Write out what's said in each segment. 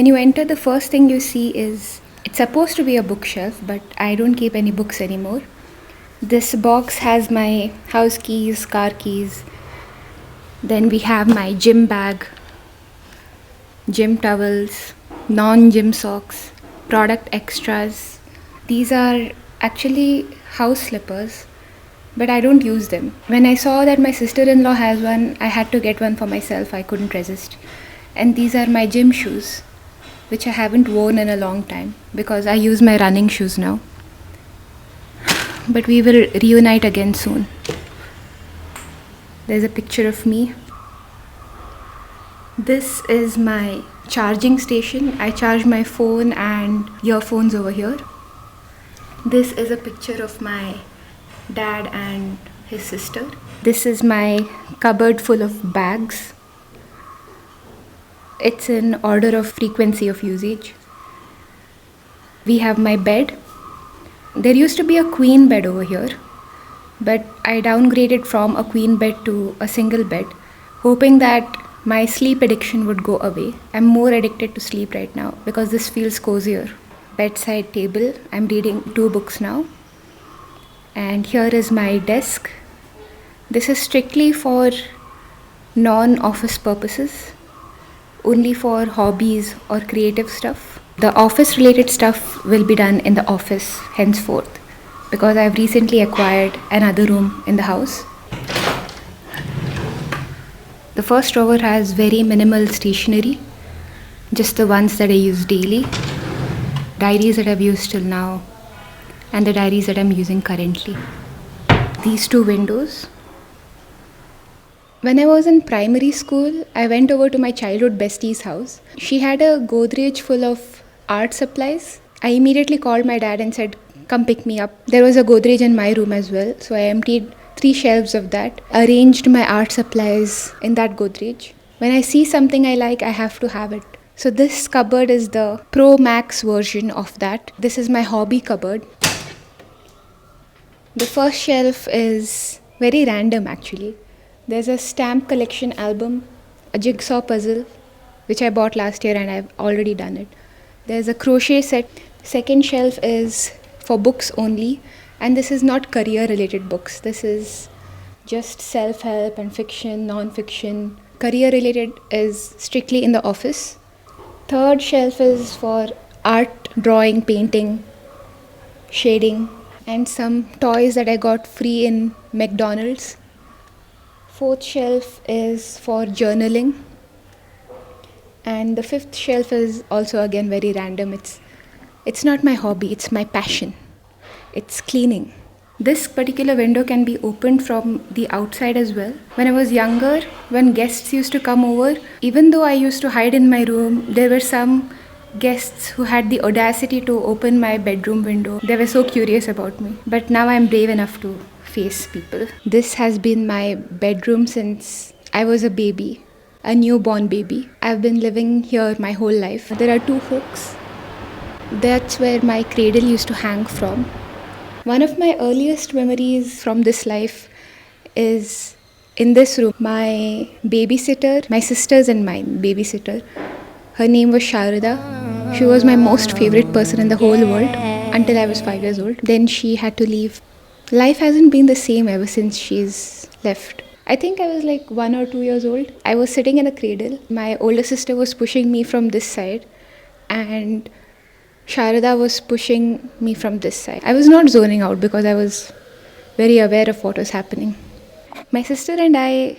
When you enter, the first thing you see is it's supposed to be a bookshelf, but I don't keep any books anymore. This box has my house keys, car keys. Then we have my gym bag, gym towels, non gym socks, product extras. These are actually house slippers, but I don't use them. When I saw that my sister in law has one, I had to get one for myself. I couldn't resist. And these are my gym shoes, which I haven't worn in a long time because I use my running shoes now. But we will reunite again soon. There's a picture of me. This is my charging station. I charge my phone and earphones over here. This is a picture of my dad and his sister. This is my cupboard full of bags. It's in order of frequency of usage. We have my bed. There used to be a queen bed over here, but I downgraded from a queen bed to a single bed, hoping that my sleep addiction would go away. I'm more addicted to sleep right now because this feels cozier. Bedside table. I'm reading 2 books now. And here is my desk. This is strictly for non-office purposes, only for hobbies or creative stuff. The office related stuff will be done in the office henceforth because I've recently acquired another room in the house. The first drawer has very minimal stationery, just the ones that I use daily, diaries that I've used till now, and the diaries that I'm using currently. These 2 windows. When I was in primary school, I went over to my childhood bestie's house. She had a Godrej full of art supplies. I immediately called my dad and said, "Come pick me up." There was a Godrej in my room as well, so I emptied 3 shelves of that, arranged my art supplies in that Godrej. When I see something I like, I have to have it. So this cupboard is the Pro Max version of that. This is my hobby cupboard. The first shelf is very random actually. There's a stamp collection album, a jigsaw puzzle, which I bought last year and I've already done it. There's a crochet set. Second shelf is for books only, and this is not career related books. This is just self-help and fiction, non-fiction. Career related is strictly in the office. Third shelf is for art, drawing, painting, shading, and some toys that I got free in McDonald's. Fourth shelf is for journaling. And the fifth shelf is also again very random. It's not my hobby, it's my passion. It's cleaning. This particular window can be opened from the outside as well. When I was younger, when guests used to come over, even though I used to hide in my room, there were some guests who had the audacity to open my bedroom window. They were so curious about me. But now I'm brave enough to face people. This has been my bedroom since I was a baby, a newborn baby. I've been living here my whole life. There are 2 hooks. That's where my cradle used to hang from. One of my earliest memories from this life is in this room. My babysitter, my sister's and mine babysitter, her name was Sharada. She was my most favorite person in the whole world until I was 5 years old. Then she had to leave. Life hasn't been the same ever since she's left. I think I was like 1 or 2 years old. I was sitting in a cradle. My older sister was pushing me from this side and Sharada was pushing me from this side. I was not zoning out because I was very aware of what was happening. My sister and I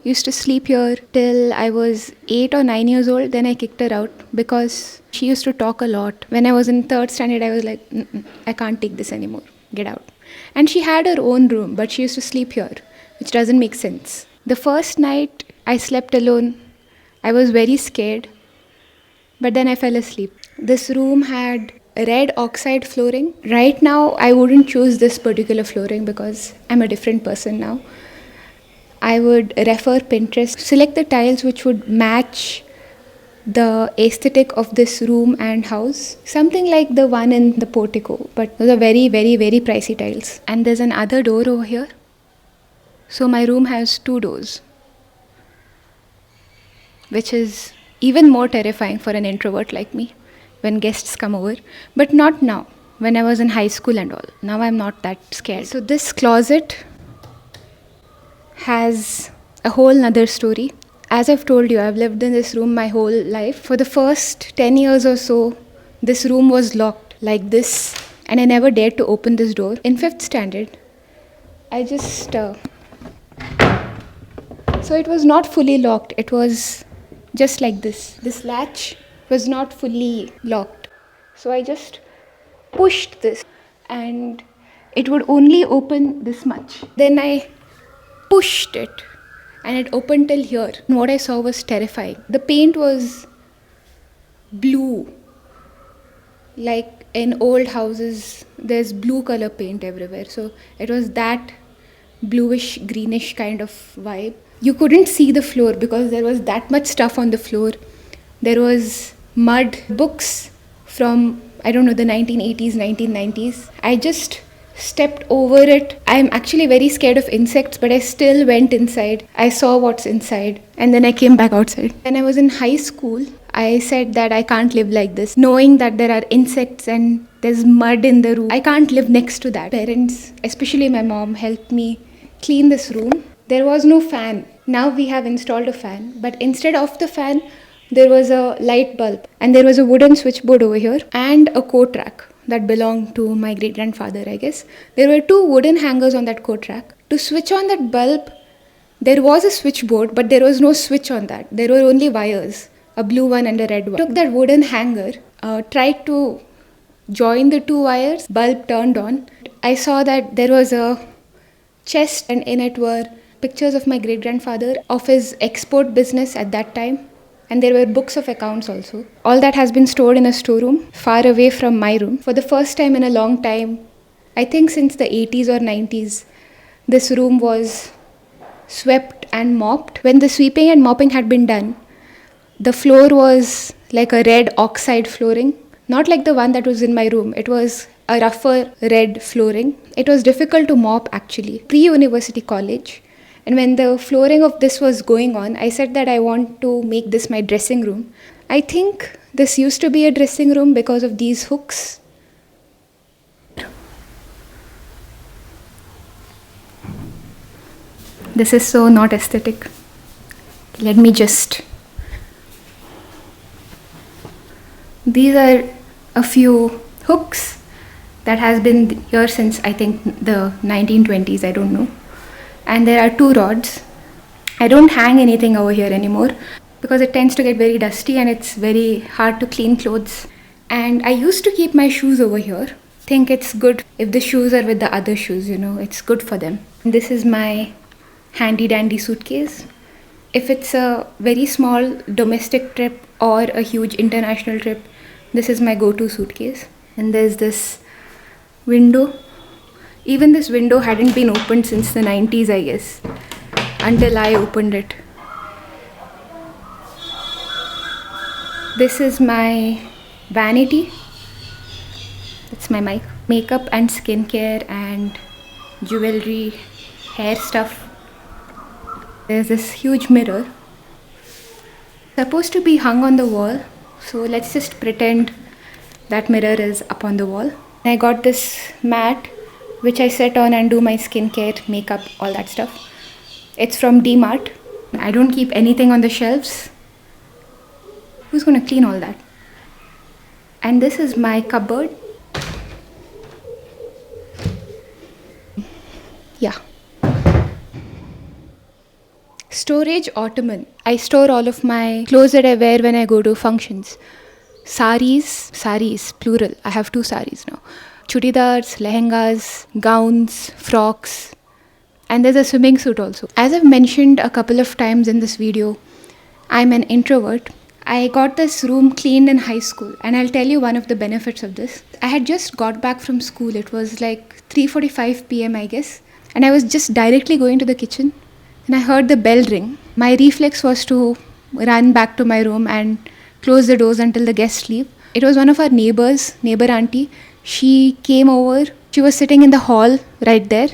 used to sleep here till I was 8 or 9 years old. Then I kicked her out because she used to talk a lot. When I was in 3rd standard, I was like, I can't take this anymore. Get out. And she had her own room, but she used to sleep here, which doesn't make sense. The first night I slept alone, I was very scared, but then I fell asleep. This room had red oxide flooring. Right now, I wouldn't choose this particular flooring because I'm a different person now. I would refer Pinterest, select the tiles which would match the aesthetic of this room and house. Something like the one in the portico, but those are very, very, very pricey tiles. And there's another door over here. So my room has 2 doors, which is even more terrifying for an introvert like me when guests come over. But not now, when I was in high school and all. Now I'm not that scared. So this closet has a whole nother story. As I've told you, I've lived in this room my whole life. For the first 10 years or so, this room was locked like this, and I never dared to open this door. In 5th standard, I just... So it was not fully locked. It was just like this. This latch was not fully locked. So I just pushed this and it would only open this much. Then I pushed it and it opened till here. And what I saw was terrifying. The paint was blue. Like in old houses, there's blue color paint everywhere. So it was that bluish, greenish kind of vibe. You couldn't see the floor because there was that much stuff on the floor. There was mud, books from, I don't know, the 1980s, 1990s. I just stepped over it. I'm actually very scared of insects, but I still went inside. I saw what's inside and then I came back outside. When I was in high school, I said that I can't live like this, knowing that there are insects and there's mud in the room. I can't live next to that. Parents, especially my mom, helped me clean this room. There was no fan. Now we have installed a fan, but instead of the fan, there was a light bulb and there was a wooden switchboard over here and a coat rack that belonged to my great-grandfather, I guess. There were 2 wooden hangers on that coat rack. To switch on that bulb, there was a switchboard, but there was no switch on that. There were only wires, a blue one and a red one. I took that wooden hanger, tried to join the 2 wires, bulb turned on. I saw that there was a chest and in it were pictures of my great-grandfather, of his export business at that time. And there were books of accounts also. All that has been stored in a storeroom, far away from my room. For the first time in a long time, I think since the 80s or 90s, this room was swept and mopped. When the sweeping and mopping had been done, the floor was like a red oxide flooring. Not like the one that was in my room. It was a rougher red flooring. It was difficult to mop actually. Pre-university college. And when the flooring of this was going on, I said that I want to make this my dressing room. I think this used to be a dressing room because of these hooks. This is so not aesthetic. Let me just... These are a few hooks that has been here since I think the 1920s, I don't know. And there are 2 rods. I don't hang anything over here anymore because it tends to get very dusty and it's very hard to clean clothes. And I used to keep my shoes over here. Think it's good if the shoes are with the other shoes, you know, it's good for them. And this is my handy dandy suitcase. If it's a very small domestic trip or a huge international trip, this is my go-to suitcase. And there's this window. Even this window hadn't been opened since the 90s, I guess, until I opened it. This is my vanity. It's my mic. Makeup and skincare and jewelry, hair stuff. There's this huge mirror. Supposed to be hung on the wall, so let's just pretend that mirror is up on the wall. I got this mat which I sit on and do my skincare, makeup, all that stuff. It's from D-Mart. I don't keep anything on the shelves. Who's gonna clean all that? And this is my cupboard. Yeah. Storage ottoman. I store all of my clothes that I wear when I go to functions. Saris, plural. I have 2 saris now. Chudidars, lehengas, gowns, frocks, and there's a swimming suit also. As I've mentioned a couple of times in this video, I'm an introvert. I got this room cleaned in high school, and I'll tell you one of the benefits of this. I had just got back from school. It was like 3:45 p.m. I guess, and I was just directly going to the kitchen, and I heard the bell ring. My reflex was to run back to my room and close the doors until the guests leave. It was one of our neighbor auntie. She came over. She was sitting in the hall right there.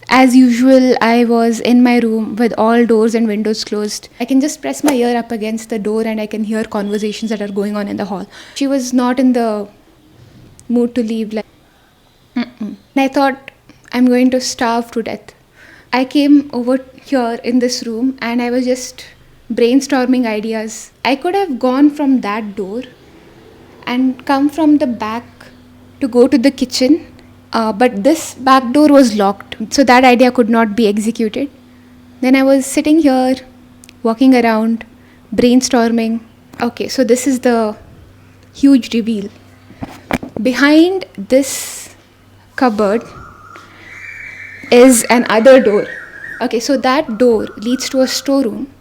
As usual, I was in my room with all doors and windows closed. I can just press my ear up against the door and I can hear conversations that are going on in the hall. She was not in the mood to leave. Like, I thought, I'm going to starve to death. I came over here in this room and I was just brainstorming ideas. I could have gone from that door and come from the back to go to the kitchen, but this back door was locked, so that idea could not be executed. Then I was sitting here, walking around, brainstorming. Okay, so this is the huge reveal. Behind this cupboard is another door. Okay, so that door leads to a storeroom,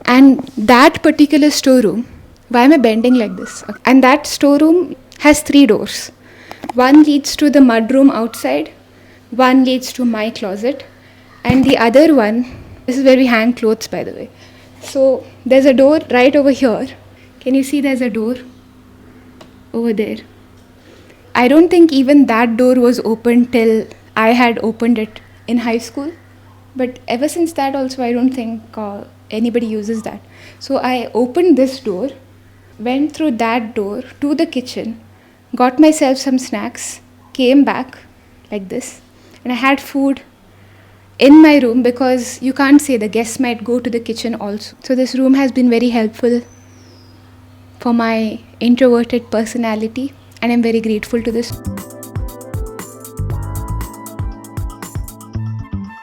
and that particular storeroom, why am I bending like this? Okay. And that storeroom has 3 doors. One leads to the mudroom outside, one leads to my closet, and the other one, this is where we hang clothes, by the way. So there's a door right over here. Can you see there's a door over there? I don't think even that door was open till I had opened it in high school. But ever since that also, I don't think anybody uses that. So I opened this door, went through that door to the kitchen, got myself some snacks, came back like this, and I had food in my room because you can't say the guests might go to the kitchen also. So this room has been very helpful for my introverted personality, and I'm very grateful to this.